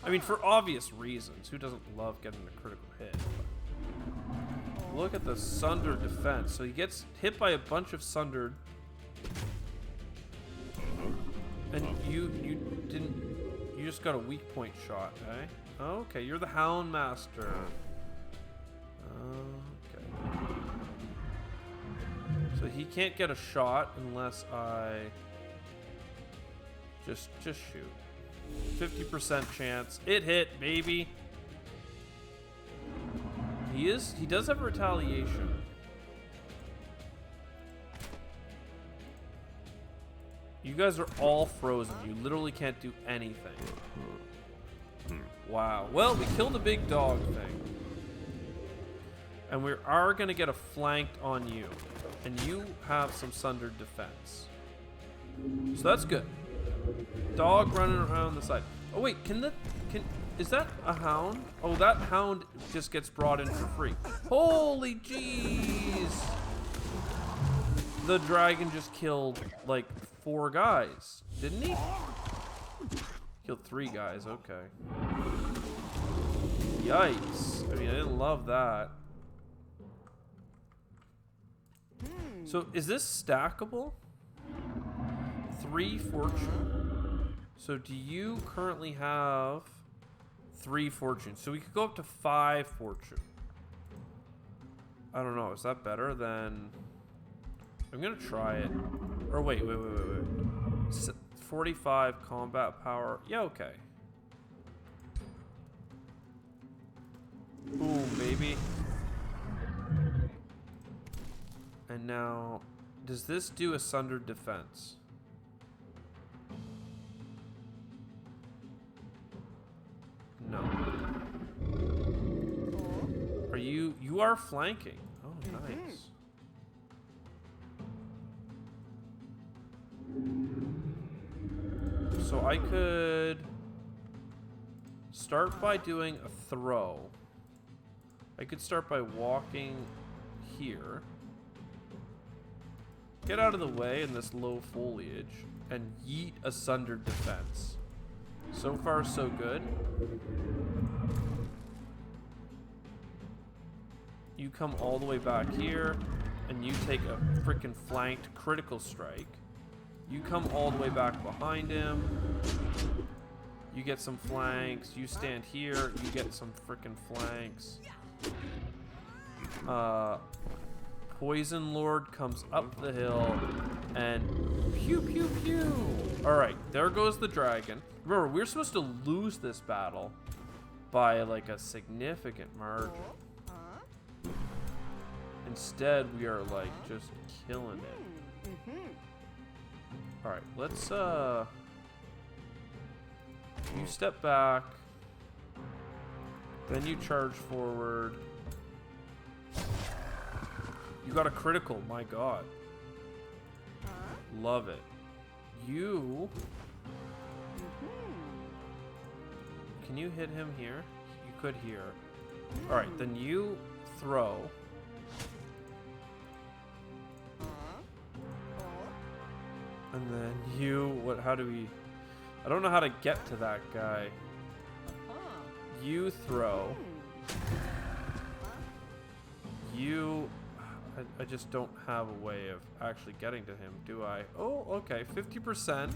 Speaker 1: I mean, for obvious reasons. Who doesn't love getting a critical hit? But look at the sundered defense. So he gets hit by a bunch of sundered. And you didn't, you just got a weak point shot, eh? Oh, okay, you're the Hound Master. Okay. So he can't get a shot unless I just shoot. 50% chance. It hit, baby. He does have retaliation. You guys are all frozen. You literally can't do anything. Wow. Well, we killed the big dog thing. And we are going to get a flanked on you. And you have some sundered defense. So that's good. Dog running around the side. Oh wait, is that a hound? Oh, that hound just gets brought in for free. Holy jeez! The dragon just killed like 4 guys, didn't he? Killed 3 guys, okay. Yikes. I mean, I didn't love that. So, is this stackable? 3 fortune. So, do you currently have 3 fortune? So, we could go up to 5 fortune. I don't know. Is that better than... I'm going to try it. Or wait. 45 combat power. Yeah, okay. Ooh, baby. And now, does this do a sundered defense? No. Are you are flanking. Oh, nice. So I could start by doing a throw. I could start by walking here. Get out of the way in this low foliage and yeet asunder defense. So far, so good. You come all the way back here and you take a freaking flanked critical strike. You come all the way back behind him. You get some flanks. You stand here. You get some freaking flanks. Poison Lord comes up the hill and pew pew pew. Alright, there goes the dragon. Remember, we're supposed to lose this battle by like a significant margin. Instead, we are like just killing it. Alright, let's you step back. Then you charge forward. You got a critical, my god. Love it. You... Can you hit him here? You could here. Alright, then you throw. And then you... How do we... I don't know how to get to that guy. You throw. You... I just don't have a way of actually getting to him, do I? Oh, okay, 50%.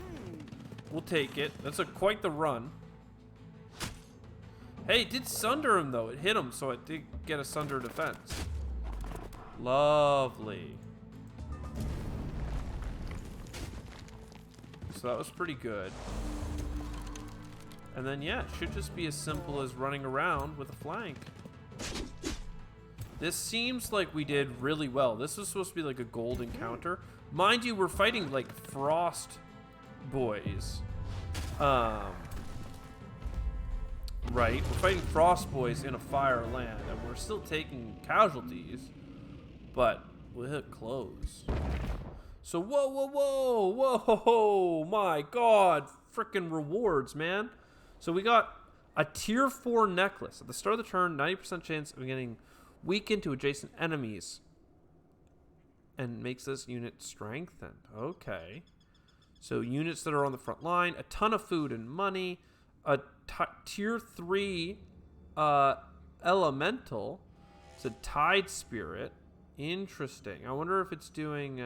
Speaker 1: We'll take it. That's quite the run. Hey, it did sunder him, though. It hit him, so it did get a sunder defense. Lovely. So that was pretty good. And then, yeah, it should just be as simple as running around with a flank. This seems like we did really well. This was supposed to be like a gold encounter. Mind you, we're fighting like frost boys. Right? We're fighting frost boys in a fire land, and we're still taking casualties, but we'll hit close. So, whoa, whoa, whoa, whoa, my god, freaking rewards, man. So we got a tier 4 necklace. At the start of the turn, 90% chance of getting weakened to adjacent enemies. And makes this unit strengthened. Okay. So units that are on the front line, a ton of food and money, a tier 3 elemental. It's a tide spirit. Interesting. I wonder if it's doing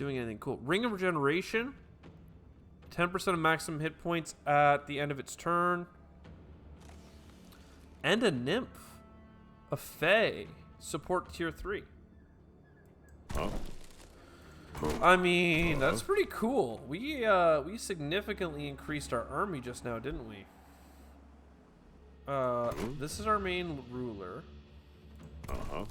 Speaker 1: anything cool. Ring of Regeneration. 10% of maximum hit points at the end of its turn. And a nymph. A fae. Support tier 3.
Speaker 3: Oh. Cool.
Speaker 1: I mean, that's pretty cool. We significantly increased our army just now, didn't we? This is our main ruler.
Speaker 3: Uh-huh.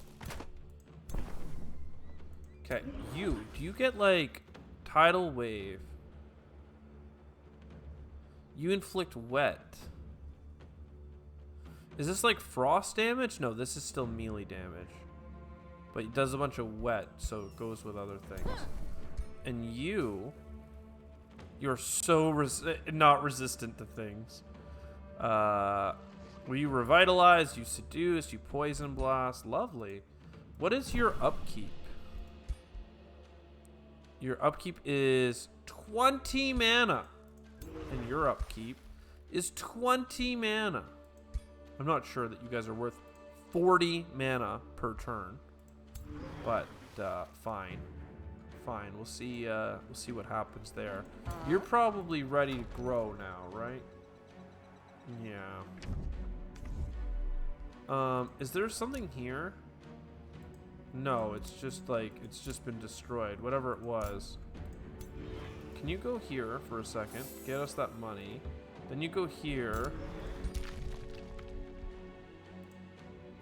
Speaker 1: Okay, do you get like tidal wave? You inflict wet. Is this like frost damage? No, this is still melee damage. But it does a bunch of wet, so it goes with other things. And you're so not resistant to things. Well, you revitalize, you seduce, you poison blast. Lovely. What is your upkeep? Your upkeep is 20 mana. And your upkeep is 20 mana. I'm not sure that you guys are worth 40 mana per turn. But fine. Fine. We'll see what happens there. You're probably ready to grow now, right? Yeah. Is there something here? No, it's just been destroyed. Whatever it was. Can you go here for a second? Get us that money. Then you go here.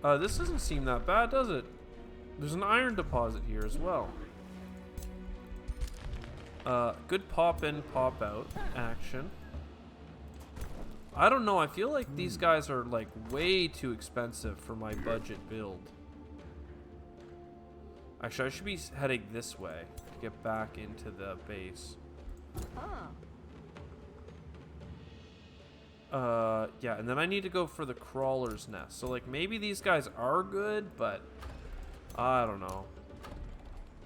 Speaker 1: This doesn't seem that bad, does it? There's an iron deposit here as well. Good pop in, pop out action. I don't know. I feel like these guys are like way too expensive for my budget build. Actually, I should be heading this way to get back into the base. Yeah, and then I need to go for the crawler's nest. So, like, maybe these guys are good, but I don't know.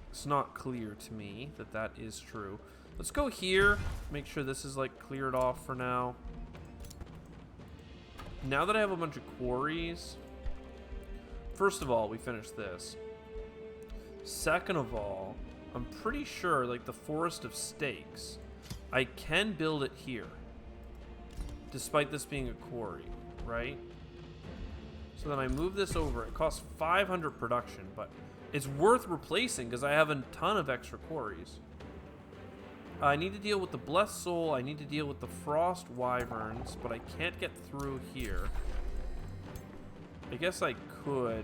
Speaker 1: It's not clear to me that that is true. Let's go here. Make sure this is, like, cleared off for now. Now that I have a bunch of quarries, first of all, we finished this. Second of all, I'm pretty sure, like, the Forest of Stakes, I can build it here. Despite this being a quarry, right? So then I move this over. It costs 500 production, but it's worth replacing because I have a ton of extra quarries. I need to deal with the Blessed Soul. I need to deal with the Frost Wyverns, but I can't get through here. I guess I could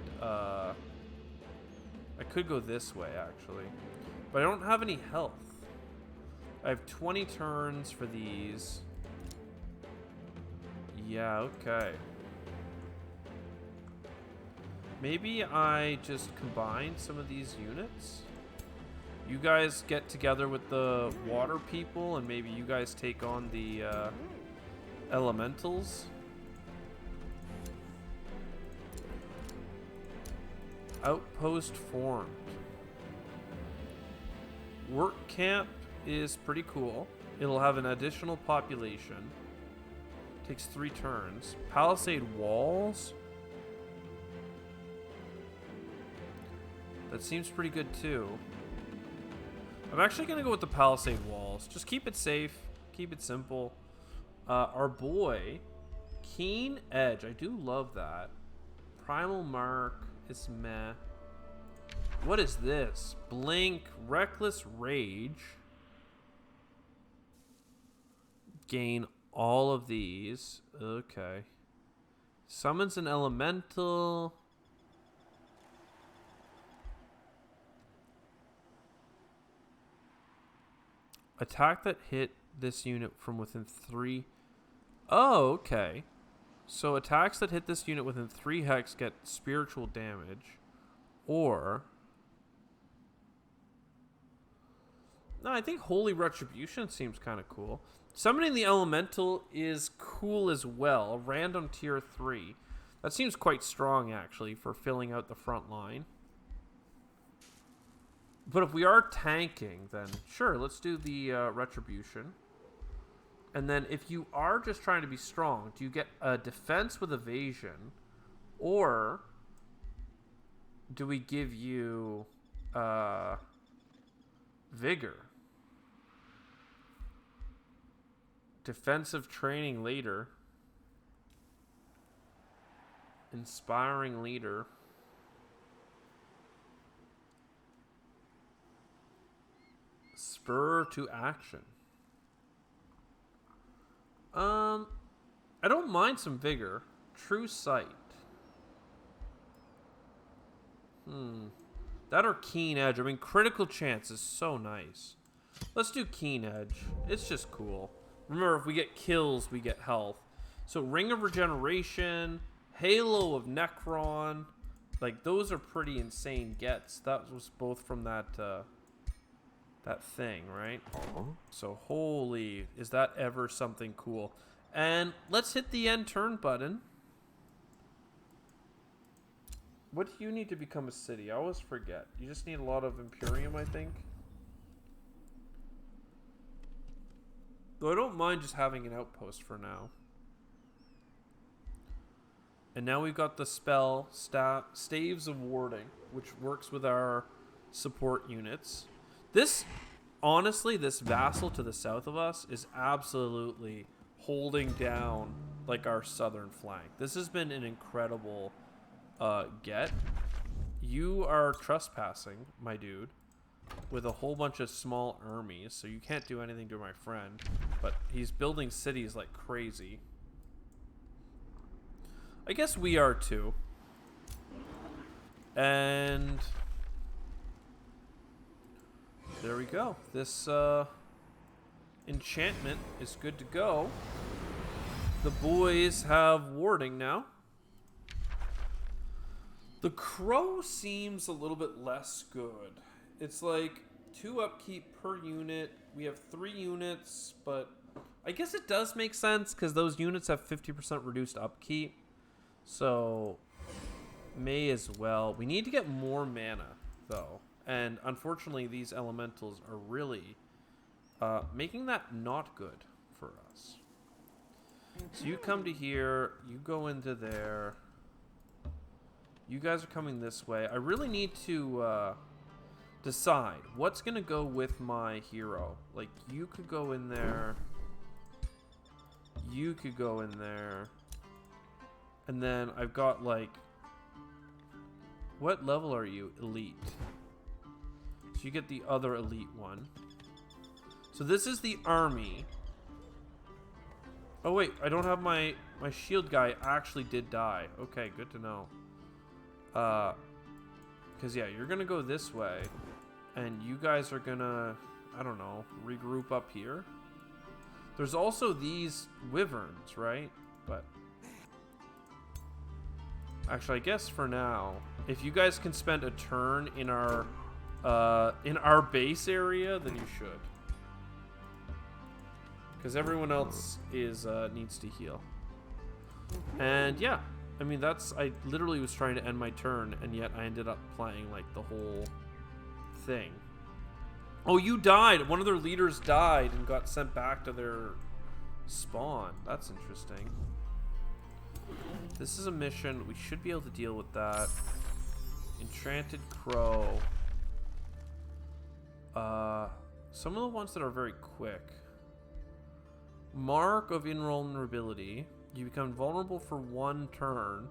Speaker 1: go this way, actually. But I don't have any health. I have 20 turns for these. Yeah, okay. Maybe I just combine some of these units. You guys get together with the water people, and maybe you guys take on the elementals. Outpost formed. Work camp is pretty cool. It'll have an additional population. Takes 3 turns. Palisade walls. That seems pretty good too. I'm actually gonna go with the palisade walls. Just keep it safe. Keep it simple. Our boy, Keen Edge. I do love that. Primal Mark is meh. What is this? Blink, Reckless Rage. Gain all of these. Okay. Summons an elemental. Attack that hit this unit from within 3. Oh, okay. So attacks that hit this unit within 3 hex get spiritual damage. Or... no, I think Holy Retribution seems kind of cool. Summoning the Elemental is cool as well. Random tier 3. That seems quite strong, actually, for filling out the front line. But if we are tanking, then sure, let's do the Retribution. And then if you are just trying to be strong, do you get a defense with evasion? Or do we give you vigor? Defensive training later. Inspiring leader. Spur to action. I don't mind some vigor. True sight. That or keen edge. I mean, critical chance is so nice. Let's do keen edge. It's just cool. Remember, if we get kills, we get health. So Ring of Regeneration, Halo of Necron, like those are pretty insane gets. That was both from that that thing, right? So holy, is that ever something cool? And let's hit the end turn button. What do you need to become a city? I always forget. You just need a lot of Imperium, I think. Though I don't mind just having an outpost for now. And now we've got the spell Staves of Warding, which works with our support units. This, honestly, this vassal to the south of us is absolutely holding down like our southern flank. This has been an incredible get. You are trespassing, my dude, with a whole bunch of small armies, so you can't do anything to my friend. But he's building cities like crazy. I guess we are too. And there we go. This enchantment is good to go. The boys have warding now. The crow seems a little bit less good. It's like 2 upkeep per unit. We have 3 units, but I guess it does make sense because those units have 50% reduced upkeep. So, may as well. We need to get more mana, though. And unfortunately, these elementals are really making that not good for us. So you come to here, you go into there. You guys are coming this way. I really need to decide what's going to go with my hero. Like, you could go in there. You could go in there. And then I've got, like... What level are you? Elite. So you get the other elite one. So this is the army. Oh, wait. I don't have my shield guy actually did die. Okay, good to know. Because, yeah, you're going to go this way. And you guys are going to, I don't know, regroup up here. There's also these wyverns, right? But actually, I guess for now, if you guys can spend a turn in our base area, then you should. Because everyone else is needs to heal. And yeah, I mean, I literally was trying to end my turn, and yet I ended up playing like the whole thing. Oh, you died. One of their leaders died and got sent back to their spawn. That's interesting. This is a mission. We should be able to deal with that. Enchanted Crow. Some of the ones that are very quick. Mark of Invulnerability. You become vulnerable for 1 turn.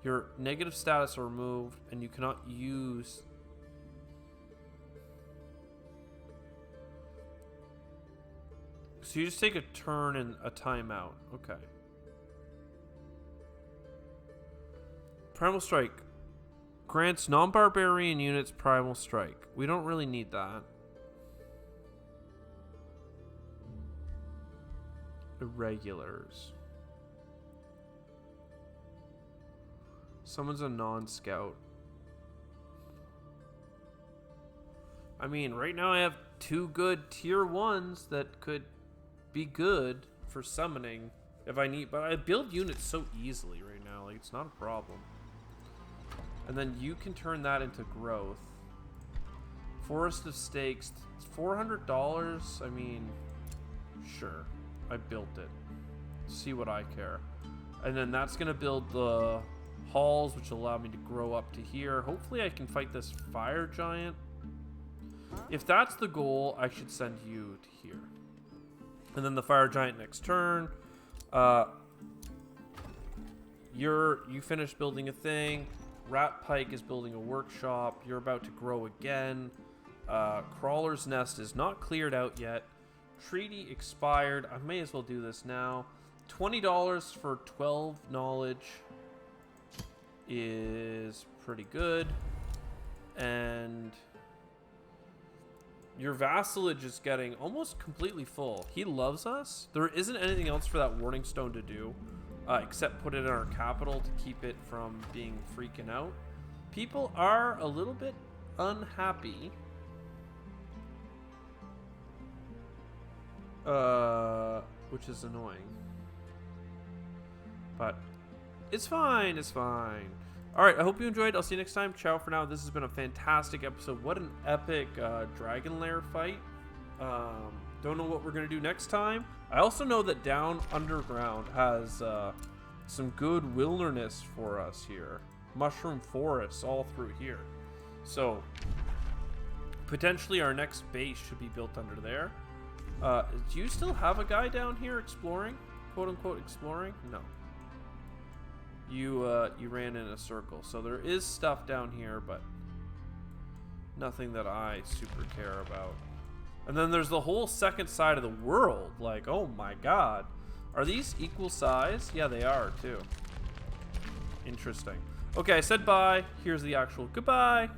Speaker 1: Your negative status are removed, and you cannot use... So you just take a turn and a timeout. Okay. Primal Strike. Grants non-barbarian units Primal Strike. We don't really need that. Irregulars. Someone's a non-scout. I mean, right now I have 2 good tier 1s that could be good for summoning if I need, but I build units so easily right now, like it's not a problem. And then you can turn that into growth. Forest of Stakes, $400. I mean, sure, I built it. See what I care. And then that's gonna build the halls, which will allow me to grow up to here. Hopefully I can fight this fire giant. If that's the goal, I should send you to here. And then the fire giant next turn. You finished building a thing. Rat Pike is building a workshop. You're about to grow again. Crawler's Nest is not cleared out yet. Treaty expired. I may as well do this now. $20 for 12 knowledge is pretty good. And your vassalage is getting almost completely full. He loves us. There isn't anything else for that Warning Stone to do, except put it in our capital to keep it from being freaking out. People are a little bit unhappy. Which is annoying. But it's fine, it's fine. Alright, I hope you enjoyed. I'll see you next time. Ciao for now. This has been a fantastic episode. What an epic dragon lair fight. Don't know what we're going to do next time. I also know that down underground has some good wilderness for us here. Mushroom forests all through here. So, potentially our next base should be built under there. Do you still have a guy down here exploring? Quote unquote exploring? No. You ran in a circle. So there is stuff down here, but nothing that I super care about. And then there's the whole second side of the world. Like, oh my god. Are these equal size? Yeah, they are too. Interesting. Okay, I said bye. Here's the actual goodbye.